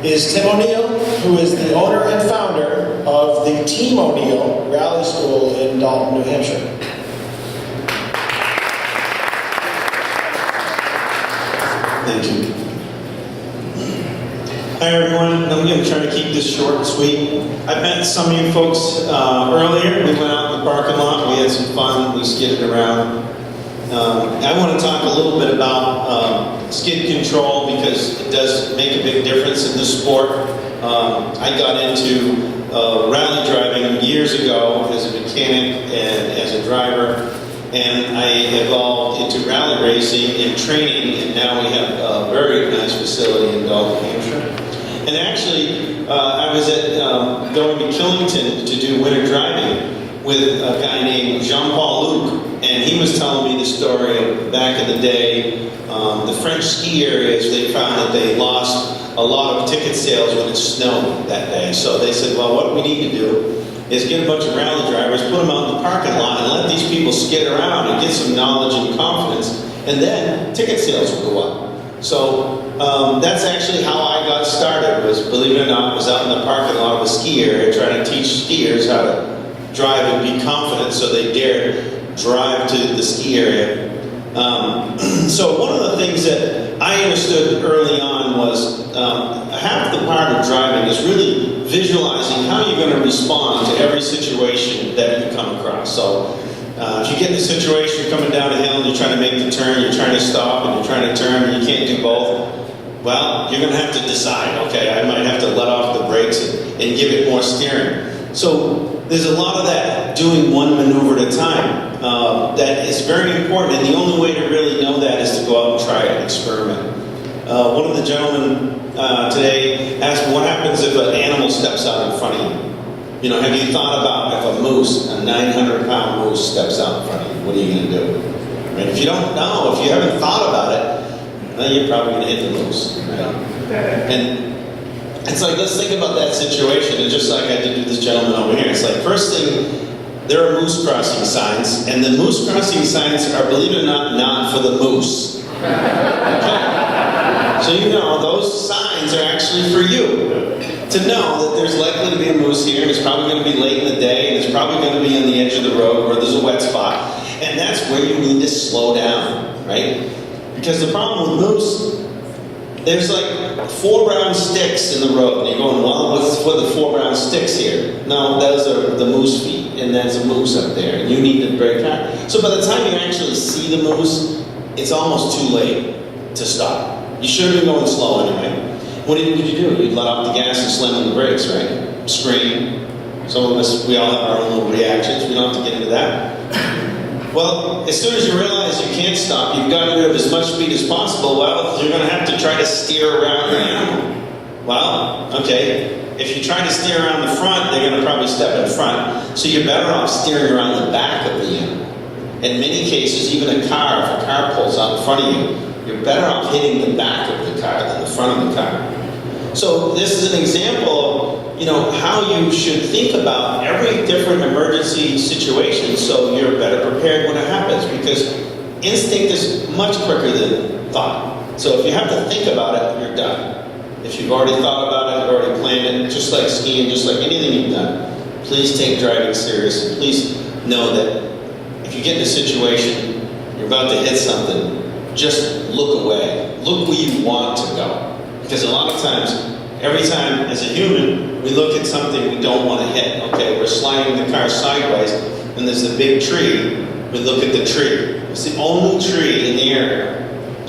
is Tim O'Neill, who is the owner and founder of the Team O'Neill Rally School in Dalton, New Hampshire. Thank you. Hi everyone, I'm going to try to keep this short and sweet. I met some of you folks earlier. We went out in the parking lot, we had some fun, we skidded around. I want to talk a little bit about skid control because it does make a big difference in this sport. I got into rally driving years ago as a mechanic and as a driver, and I evolved into rally racing and training, and now we have a very nice facility in Dalton, New Hampshire. And actually, I was going to Killington to do winter driving with a guy named Jean-Paul Luc, and he was telling me the story of back in the day, the French ski areas, they found that they lost a lot of ticket sales when it snowed that day. So they said, well, what we need to do is get a bunch of rally drivers, put them out in the parking lot, and let these people skid around and get some knowledge and confidence, and then ticket sales will go up. So that's actually how I got started, was, believe it or not, was out in the parking lot of a ski area trying to teach skiers how to drive and be confident so they dared drive to the ski area. So one of the things that I understood early on was half the part of driving is really visualizing how you're going to respond to every situation that you come across. So if you get in a situation, you're coming down a hill and you're trying to make the turn, you're trying to stop and you're trying to turn and you can't do both, well, you're going to have to decide, okay, I might have to let off the brakes and give it more steering. So there's a lot of that, doing one maneuver at a time. That is very important, and the only way to really know that is to go out and try it and experiment. One of the gentlemen today asked me, what happens if an animal steps out in front of you? You know, have you thought about if a moose, a 900-pound moose steps out in front of you, what are you going to do? Right? If you don't know, if you haven't thought about it, then you're probably going to hit the moose. Right? And it's like, let's think about that situation, and just like I did with this gentleman over here, it's like, first thing, there are moose crossing signs, and the moose crossing signs are, believe it or not for the moose. Okay? So you know, those signs are actually for you. To know that there's likely to be a moose here, and it's probably going to be late in the day, and it's probably going to be on the edge of the road where there's a wet spot. And that's where you need to slow down, right? Because the problem with moose, there's like 4 brown sticks in the road, and you're going, well, what's for the 4 brown sticks here? No, those are the moose feet, and there's a moose up there, and you need to brake hard. So by the time you actually see the moose, it's almost too late to stop. You should have been going slow anyway. What did you do? You'd let off the gas and slam on the brakes, right? Scream. Some of us, we all have our own little reactions. We don't have to get into that. Well, as soon as you realize you can't stop, you've got rid of as much speed as possible, well, you're going to have to try to steer around the animal. Well, okay, if you try to steer around the front, they're going to probably step in front. So you're better off steering around the back of the animal. In many cases, even a car, if a car pulls out in front of you, you're better off hitting the back of the car than the front of the car. So this is an example of, you know, how you should think about every different emergency situation so you're better prepared when it happens, because instinct is much quicker than thought. So if you have to think about it, you're done. If you've already thought about it, already planned it, just like skiing, just like anything you've done, please take driving serious, and please know that if you get in a situation, you're about to hit something, just look away. Look where you want to go. Because a lot of times, every time as a human, we look at something we don't want to hit. Okay, we're sliding the car sideways, and there's a big tree. We look at the tree. It's the only tree in the area.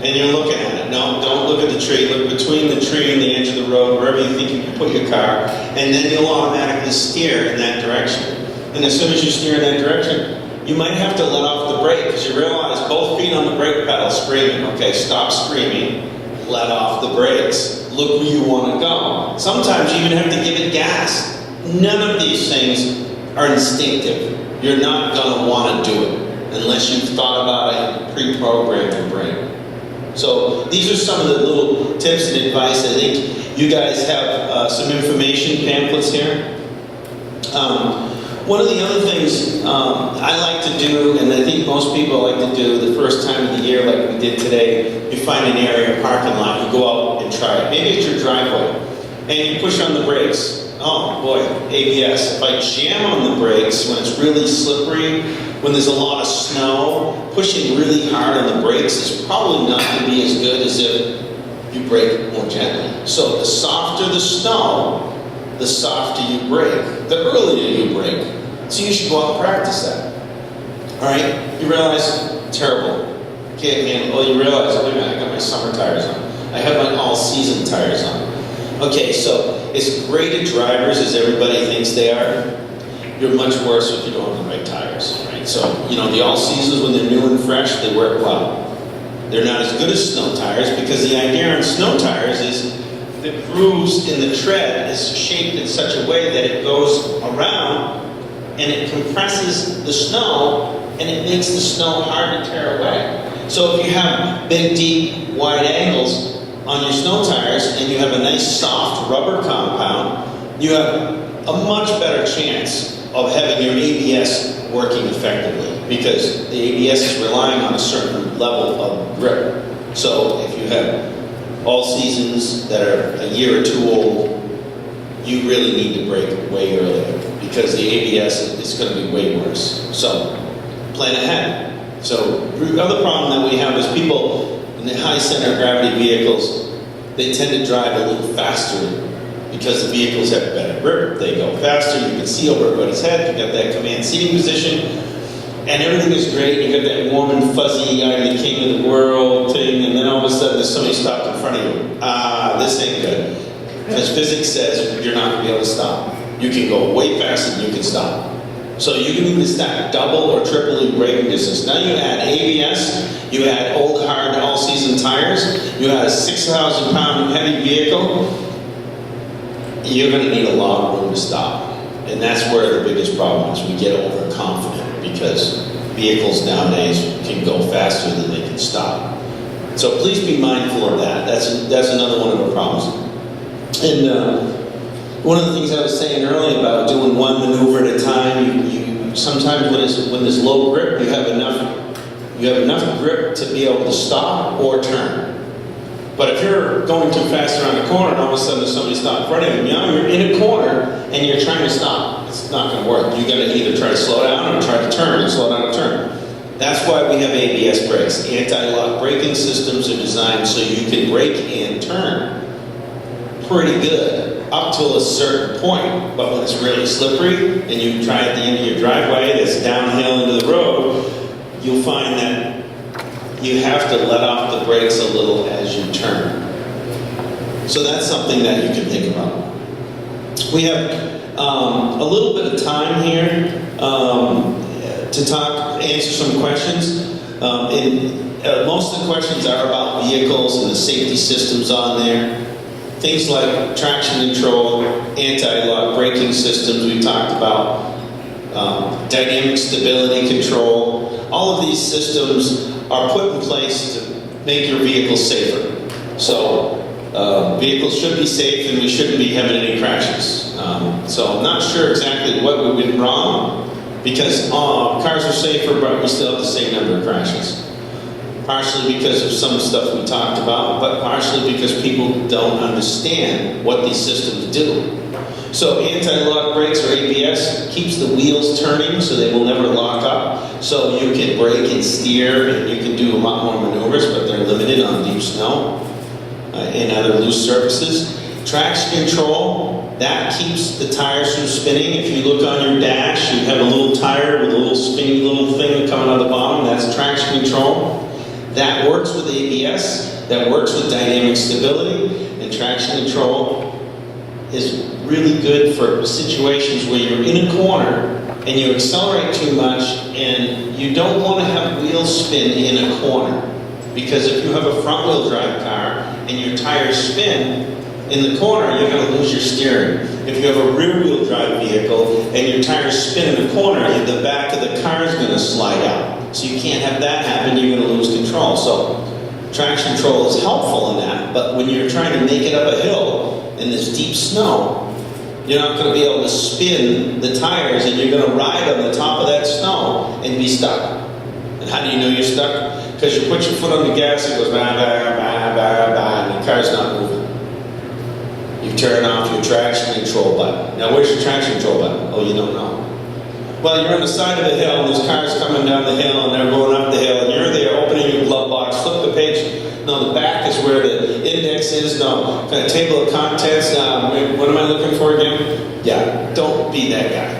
And you're looking at it. No, don't look at the tree. Look between the tree and the edge of the road, wherever you think you can put your car, and then you'll automatically steer in that direction. And as soon as you steer in that direction, you might have to let off the brake, because you realize both feet on the brake pedal screaming. Okay, stop screaming. Let off the brakes. Look where you want to go. Sometimes you even have to give it gas. None of these things are instinctive. You're not going to want to do it unless you've thought about it and pre-programmed your brain. So these are some of the little tips and advice. I think you guys have some information pamphlets here. One of the other things I like to do, and I think most people like to do the first time of the year, like we did today, you find an area, a parking lot, you go out and try it. Maybe it's your driveway. and you push on the brakes. Oh boy, ABS. If I jam on the brakes when it's really slippery, when there's a lot of snow, pushing really hard on the brakes is probably not going to be as good as if you brake more gently. So the softer the snow, the softer you brake, the earlier you brake. So you should go out and practice that. All right, you realize, terrible. Can't handle, you realize, wait a minute, I got my summer tires on. I have my all-season tires on. Okay, so as great at drivers as everybody thinks they are, you're much worse if you don't have the right tires, right? So, the all-seasons, when they're new and fresh, they work well. They're not as good as snow tires because the idea on snow tires is the grooves in the tread is shaped in such a way that it goes around and it compresses the snow and it makes the snow hard to tear away. So if you have big, deep, wide angles on your snow tires and you have a nice soft rubber compound, you have a much better chance of having your ABS working effectively because the ABS is relying on a certain level of grip. So if you have all seasons that are a year or two old, you really need to brake way earlier because the ABS is going to be way worse. So plan ahead. So the other problem that we have is people in the high center of gravity vehicles, they tend to drive a little faster because the vehicles have better grip. They go faster. You can see over everybody's head. You got that command seating position, and everything is great. You got that warm and fuzzy, I'm the king of the world thing, and then all of a sudden there's somebody stopped in front of you. This ain't good. Because physics says you're not going to be able to stop. You can go way faster than you can stop. So you can even stack double or triple your braking distance. Now you add ABS, you add old hard all-season tires, you add a 6,000-pound heavy vehicle, you're going to need a lot of room to stop. And that's where the biggest problem is. We get overconfident because vehicles nowadays can go faster than they can stop. So please be mindful of that. That's another one of the problems. And one of the things I was saying earlier about doing one maneuver at a time, you sometimes when there's low grip, you have enough grip to be able to stop or turn. But if you're going too fast around the corner and all of a sudden there's somebody stopped in front of you, you're in a corner and you're trying to stop, it's not going to work. You got to either try to slow down or try to turn and slow down or turn. That's why we have ABS brakes. Anti-lock braking systems are designed so you can brake and turn pretty good up to a certain point, but when it's really slippery and you try at the end of your driveway that's downhill into the road, you'll find that you have to let off the brakes a little as you turn. So that's something that you can think about. We have a little bit of time here to answer some questions. Most of the questions are about vehicles and the safety systems on there. Things like traction control, anti-lock braking systems we talked about, dynamic stability control. All of these systems are put in place to make your vehicle safer. So vehicles should be safe and we shouldn't be having any crashes. So I'm not sure exactly what we went wrong because cars are safer but we still have the same number of crashes. Partially because of some stuff we talked about, but partially because people don't understand what these systems do. So anti-lock brakes or ABS keeps the wheels turning so they will never lock up. So you can brake and steer and you can do a lot more maneuvers, but they're limited on deep snow and other loose surfaces. Traction control, that keeps the tires from spinning. If you look on your dash, you have a little tire with a little spinny little thing coming out of the bottom. That's traction control. That works with ABS, that works with dynamic stability, and traction control is really good for situations where you're in a corner and you accelerate too much and you don't want to have wheels spin in a corner. Because if you have a front-wheel drive car and your tires spin in the corner, you're going to lose your steering. If you have a rear-wheel drive vehicle and your tires spin in the corner, the back of the car is going to slide out. So you can't have that happen, you're going to lose control. So traction control is helpful in that, but when you're trying to make it up a hill in this deep snow, you're not going to be able to spin the tires and you're going to ride on the top of that snow and be stuck. And how do you know you're stuck? Because you put your foot on the gas, it goes bah, bah, bah, bah, bah, and the car's not moving. You've turn off your traction control button. Now where's your traction control button? Oh, you don't know. Well, you're on the side of the hill, and there's cars coming down the hill, and they're going up the hill, and you're there opening your glove box, flip the page. No, the back is where the index is. No, kind of table of contents. What am I looking for again? Yeah, don't be that guy.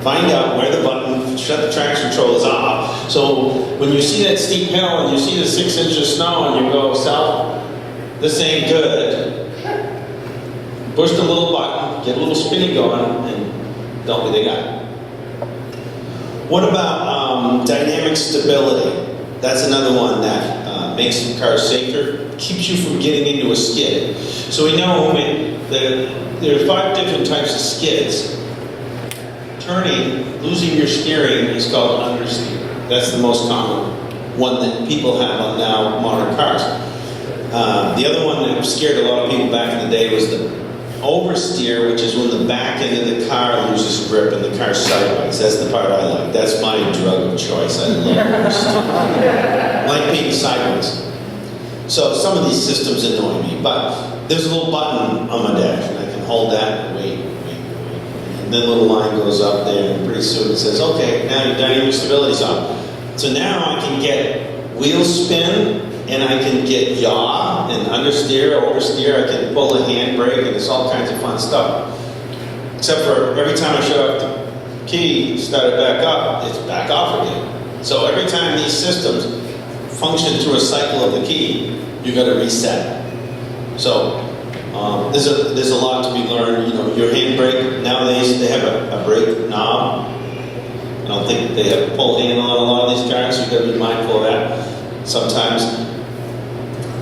Find out where the button, shut the traction control is off. So when you see that steep hill and you see the 6 inches of snow and you go, south, this ain't good. Push the little button, get a little spinny going, and don't be the guy. What about dynamic stability? That's another one that makes the car safer, keeps you from getting into a skid. So we know there are 5 different types of skids. Turning, losing your steering is called understeer. That's the most common one that people have on now modern cars. The other one that scared a lot of people back in the day was the oversteer, which is when the back end of the car loses grip and the car's sideways. That's the part I like. That's my drug of choice. I love oversteer. I like being sideways. So some of these systems annoy me, but there's a little button on my dash, and I can hold that and wait. And then a little line goes up there, and pretty soon it says, okay, now your dynamic stability's on. So now I can get wheel spin, and I can get yaw and understeer, oversteer. I can pull a handbrake, and it's all kinds of fun stuff. Except for every time I shut off the key, start it back up, it's back off again. So every time these systems function through a cycle of the key, you got to reset. So there's a lot to be learned. You know, your handbrake nowadays they have a brake knob. I don't think they have a pull handle on a lot of these cars, so you got to be mindful of that. Sometimes,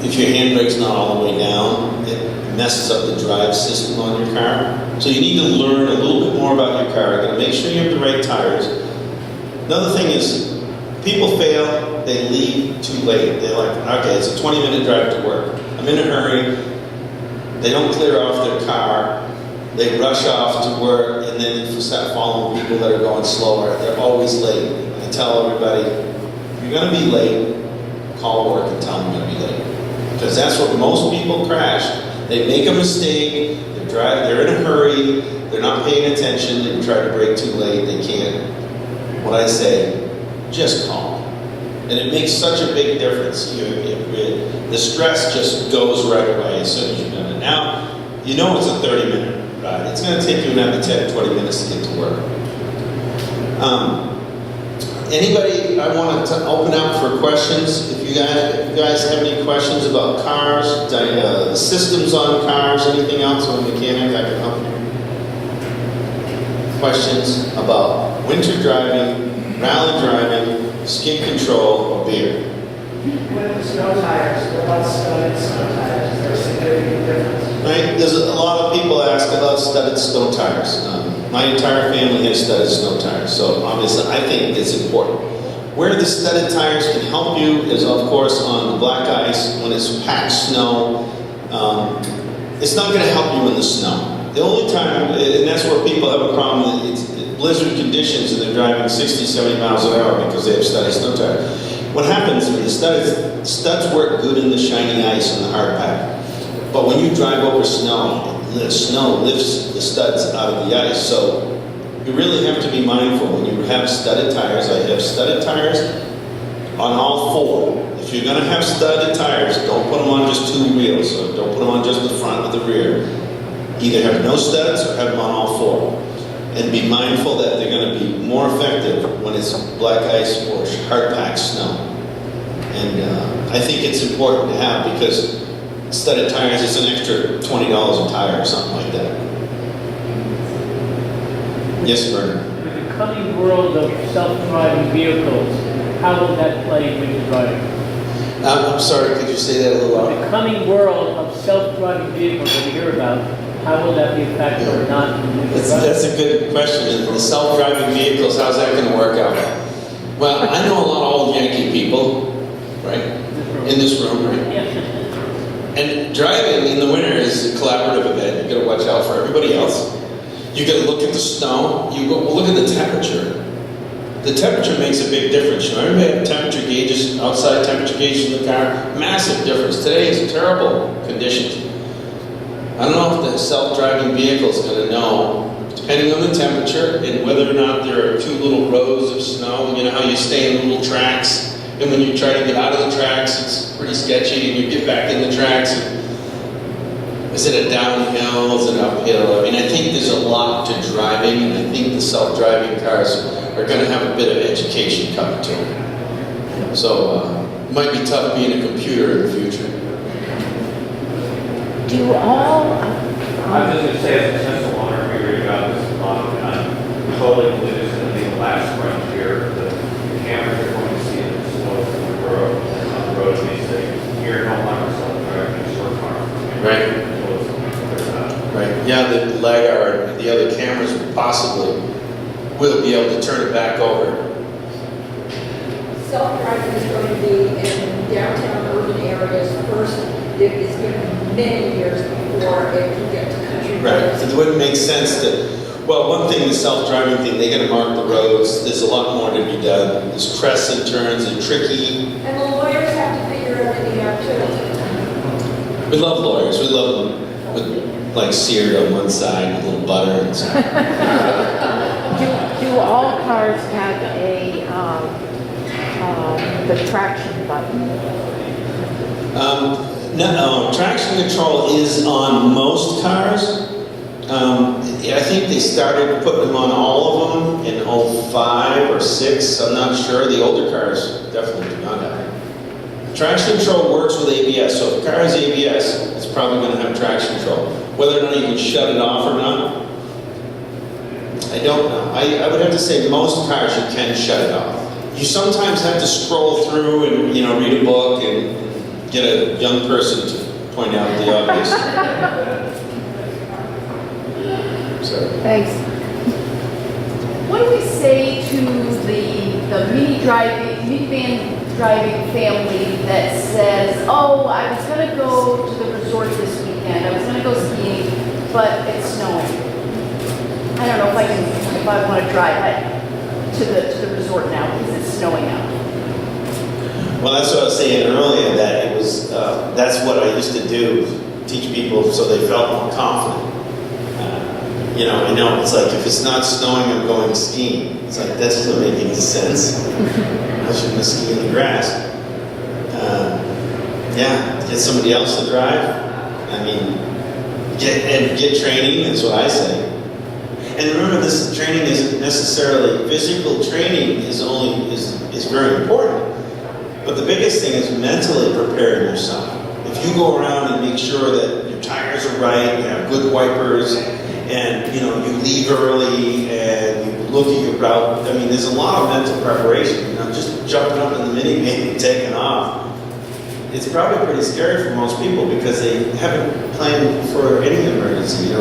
if your handbrake's not all the way down, it messes up the drive system on your car. So you need to learn a little bit more about your car. You got to make sure you have the right tires. Another thing is, people fail. They leave too late. They're like, okay, it's a 20-minute drive to work. I'm in a hurry. They don't clear off their car. They rush off to work, and then you start following people that are going slower. They're always late. I tell everybody, if you're going to be late, call work and tell them you're going to be late. Because that's what most people crash. They make a mistake, they're in a hurry, they're not paying attention, they try to brake too late, they can't. What I say, just call. And it makes such a big difference. The stress just goes right away as soon as you've done it. Now, you know it's a 30-minute ride. It's going to take you another 10, 20 minutes to get to work. Anybody, I want to open up for questions. If you guys have any questions about cars, the systems on cars, anything else on mechanic, I can help you. Questions about winter driving, rally driving, skid control, or beer? With the snow tires, what's studded snow tires? Is there a significant difference? Right? There's a lot of people ask about studded snow tires. My entire family has studded snow tires, so obviously I think it's important. Where the studded tires can help you is, of course, on the black ice when it's packed snow. It's not going to help you in the snow. The only time, and that's where people have a problem, it's blizzard conditions and they're driving 60, 70 miles an hour because they have studded snow tires. What happens is studs work good in the shiny ice and the hard pack. But when you drive over snow, the snow lifts the studs out of the ice. So you really have to be mindful when you have studded tires. I have studded tires on all 4. If you're going to have studded tires, don't put them on just 2 wheels. So don't put them on just the front or the rear. Either have no studs or have them on all 4. And be mindful that they're going to be more effective when it's black ice or hard packed snow. And I think it's important to have because studded tires, it's an extra $20 a tire or something like that. Yes, Bernard? In the coming world of self-driving vehicles, how will that play when you're driving? I'm sorry, could you say that a little In louder? the coming world of self-driving vehicles that we hear about, how will that be a factor or not? That's a good question. The self-driving vehicles, how's that going to work out? Well, I know a lot of old Yankee people, right? In this room, right? Yeah. And driving in the winter is a collaborative event. You got to watch out for everybody else. You got to look at the snow. You go look at the temperature. The temperature makes a big difference. You know, everybody have temperature gauges, outside temperature gauges in the car. Massive difference. Today is terrible conditions. I don't know if the self-driving vehicle is going to know, depending on the temperature and whether or not there are two little rows of snow. You know how you stay in little tracks, and when you try to get out of the tracks, it's pretty sketchy, and you get back in the tracks. Is it a downhill? Is it uphill? I mean, I think there's a lot to driving, and I think the self-driving cars are going to have a bit of education coming to them. So it might be tough being a computer in the future. Do all, I was just going to say, as a Tesla owner, we read about this a lot, and I totally believe it's going to be the last frontier. The cameras are going to see it, the snow on the road, and they say, here, no longer self-driving, short car. Right. Right. Yeah, the LiDAR and the other cameras possibly will be able to turn it back over. Self-driving is going to be in downtown urban areas first. It is going to be many years before it can get to country Right. roads. It wouldn't make sense to, well, one thing, the self-driving thing, they got to mark the roads. There's a lot more to be done. There's crests and turns and tricky. And the lawyers have to figure everything out too. We love lawyers. We love them with like seared on one side with a little butter and stuff. do all cars have the traction button? No, traction control is on most cars. I think they started putting them on all of them in 05 or 6. I'm not sure. The older cars definitely do not have it. Traction control works with ABS. So if a car has ABS, it's probably going to have traction control. Whether or not you can shut it off or not, I don't know. I would have to say most cars you can shut it off. You sometimes have to scroll through and read a book and get a young person to point out the obvious. So. Thanks. What do we say to the minivan driving family that says, oh, I was going to go to the resort this weekend, I was going to go skiing, but it's snowing. I don't know if I want to drive to the resort now because it's snowing out. Well, that's what I was saying earlier, that it was, that's what I used to do, teach people so they felt more confident. I know, it's like, if it's not snowing, I'm going skiing. It's like, that doesn't make any sense. I shouldn't ski in the grass. Get somebody else to drive. I mean, get training, that's what I say. And remember, this training isn't necessarily, physical training is very important. But the biggest thing is mentally preparing yourself. If you go around and make sure that your tires are right, you have good wipers, and you leave early and you look at your route. I mean, there's a lot of mental preparation. Just jumping up in the minivan and taking off. It's probably pretty scary for most people because they haven't planned for any emergency.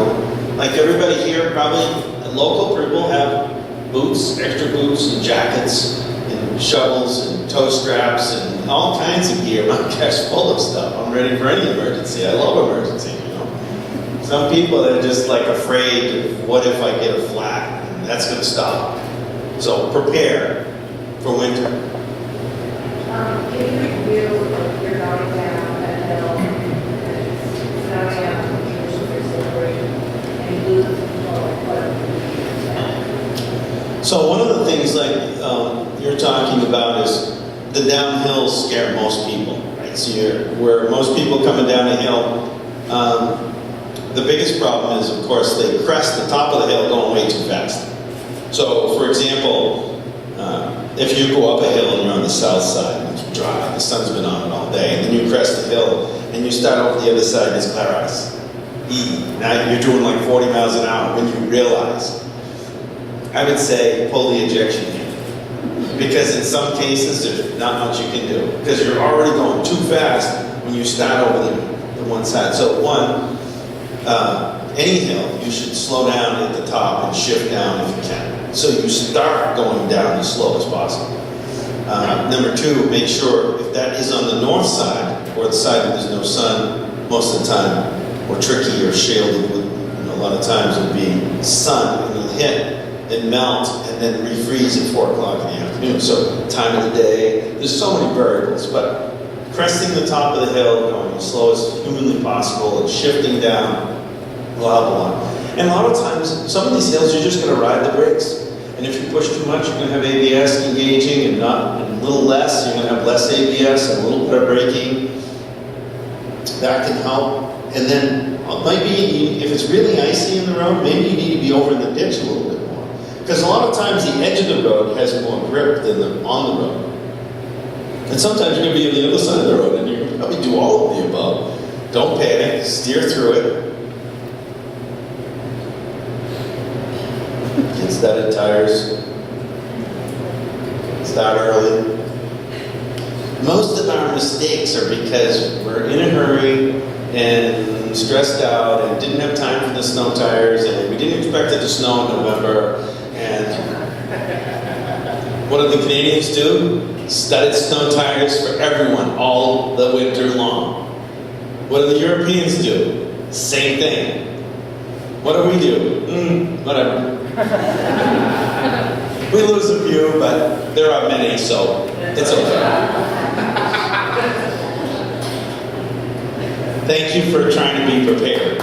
Like everybody here, probably local people have boots, extra boots, and jackets, and shovels, and toe straps, and all kinds of gear. My car's full of stuff. I'm ready for any emergency. I love emergency. Some people are just like afraid of what if I get a flat? That's going to stop. So prepare for winter. Can you review if you're going down that hill, snowing out, conditions are slippery, and you lose control? So one of the things like you're talking about is the downhills scare most people, right? So where most people coming down a hill, the biggest problem is, of course, they crest the top of the hill going way too fast. So, for example, if you go up a hill and you're on the south side and you drive, the sun's been on it all day, and then you crest the hill and you start over the other side and it's clear ice. Now you're doing like 40 miles an hour when you realize. I would say pull the ejection handle. Because in some cases, there's not much you can do. Because you're already going too fast when you start over the one side. So any hill, you should slow down at the top and shift down if you can. So you start going down as slow as possible. Number two, make sure if that is on the north side, or the side where there's no sun, most of the time, or tricky or shielded with, a lot of times it would be sun, and you'll hit and melt and then refreeze at 4 o'clock in the afternoon. So time of the day, there's so many variables, but cresting the top of the hill, going as slow as humanly possible and shifting down will help a lot. And a lot of times, some of these hills, you're just gonna ride the brakes. And if you push too much, you're gonna have ABS engaging, and not, and a little less, you're gonna have less ABS and a little bit of braking. That can help. And then, maybe, if it's really icy in the road, maybe you need to be over in the ditch a little bit more. Because a lot of times, the edge of the road has more grip than on the road. And sometimes you're gonna be on the other side of the road, and you're gonna probably do all of the above. Don't panic, steer through it. Get studded tires. Start early. Most of our mistakes are because we're in a hurry and stressed out and didn't have time for the snow tires, and we didn't expect it to snow in November. And what do the Canadians do? Studded snow tires for everyone all the winter long. What do the Europeans do? Same thing. What do we do? Whatever. We lose a few, but there are many, so it's okay. Thank you for trying to be prepared.